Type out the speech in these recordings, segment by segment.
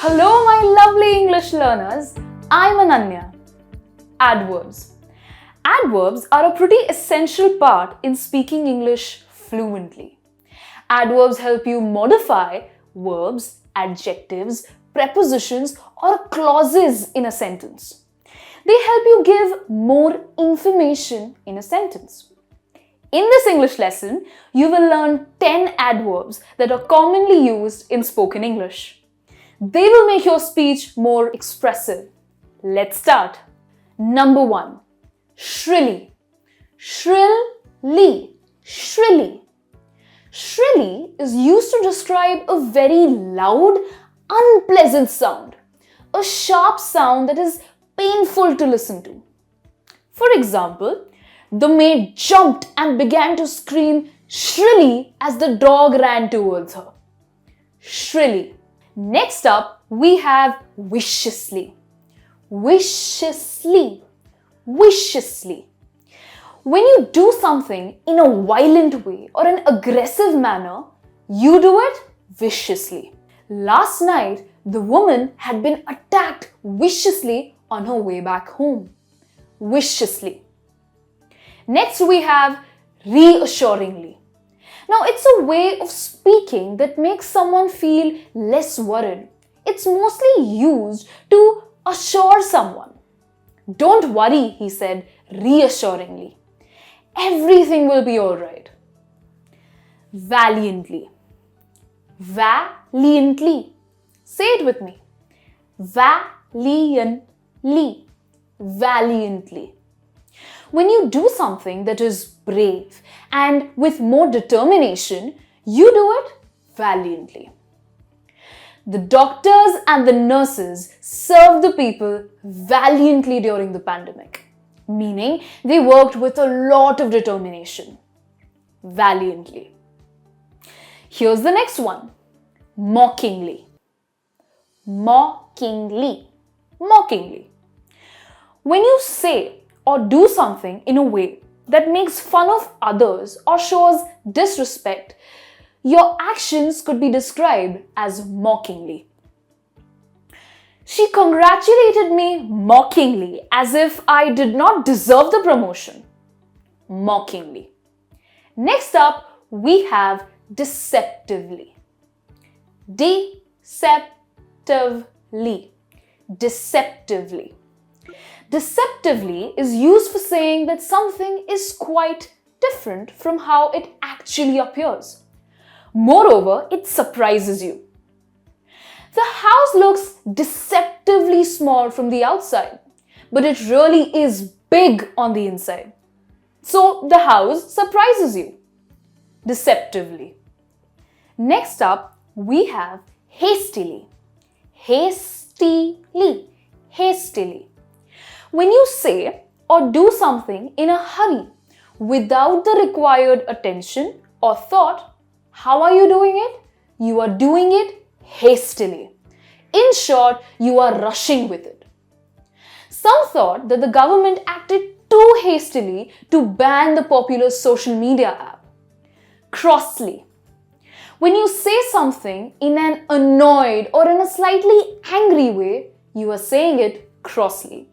Hello, my lovely English learners. I'm Ananya. Adverbs. Adverbs are a pretty essential part in speaking English fluently. Adverbs help you modify verbs, adjectives, prepositions, or clauses in a sentence. They help you give more information in a sentence. In this English lesson, you will learn 10 adverbs that are commonly used in spoken English. They will make your speech more expressive. Let's start. Number 1. Shrilly. Shrilly. Shrilly. Shrilly is used to describe a very loud, unpleasant sound. A sharp sound that is painful to listen to. For example, the maid jumped and began to scream shrilly as the dog ran towards her. Shrilly. Next up, we have viciously. Viciously. Viciously. When you do something in a violent way or an aggressive manner, you do it viciously. Last night, the woman had been attacked viciously on her way back home. Viciously. Next, we have reassuringly. Now, it's a way of speaking that makes someone feel less worried. It's mostly used to assure someone. Don't worry, he said reassuringly. Everything will be alright. Valiantly. Valiantly. Say it with me. Valiantly. Valiantly. When you do something that is brave and with more determination, you do it valiantly. The doctors and the nurses served the people valiantly during the pandemic, meaning they worked with a lot of determination. Valiantly. Here's the next one. Mockingly. Mockingly. Mockingly. When you say or do something in a way that makes fun of others or shows disrespect, your actions could be described as mockingly. She congratulated me mockingly as if I did not deserve the promotion. Mockingly. Next up, we have deceptively. Deceptively. Deceptively. Deceptively is used for saying that something is quite different from how it actually appears. Moreover, it surprises you. The house looks deceptively small from the outside, but it really is big on the inside. So the house surprises you. Deceptively. Next up, we have hastily. Hastily. Hastily. When you say or do something in a hurry without the required attention or thought, how are you doing it? You are doing it hastily. In short, you are rushing with it. Some thought that the government acted too hastily to ban the popular social media app. Crossly. When you say something in an annoyed or in a slightly angry way, you are saying it crossly.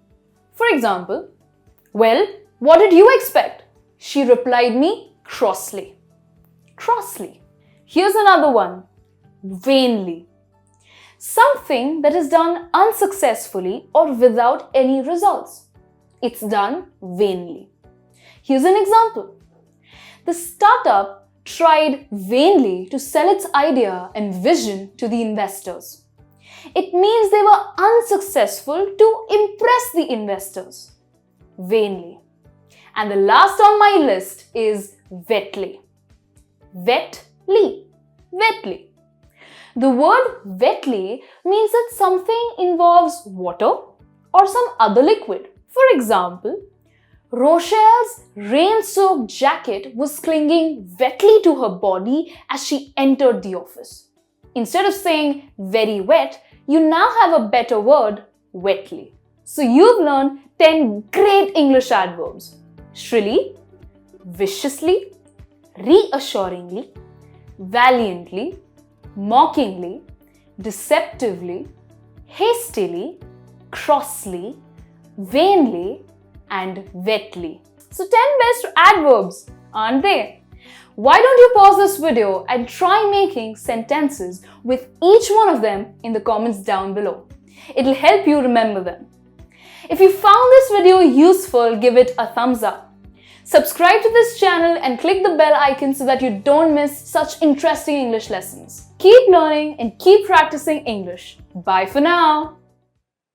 For example, well, what did you expect? She replied me crossly. Crossly. Here's another one. Vainly. Something that is done unsuccessfully or without any results. It's done vainly. Here's an example. The startup tried vainly to sell its idea and vision to the investors. It means they were unsuccessful to impress the investors. Vainly. And the last on my list is wetly. Wetly. Wetly. The word wetly means that something involves water or some other liquid. For example, Rochelle's rain-soaked jacket was clinging wetly to her body as she entered the office. Instead of saying very wet, you now have a better word, wetly. So you've learned 10 great English adverbs. Shrilly, viciously, reassuringly, valiantly, mockingly, deceptively, hastily, crossly, vainly, and wetly. So 10 best adverbs, aren't they? Why don't you pause this video and try making sentences with each one of them in the comments down below. It'll help you remember them. If you found this video useful, give it a thumbs up. Subscribe to this channel and click the bell icon so that you don't miss such interesting English lessons. Keep learning and keep practicing English. Bye for now.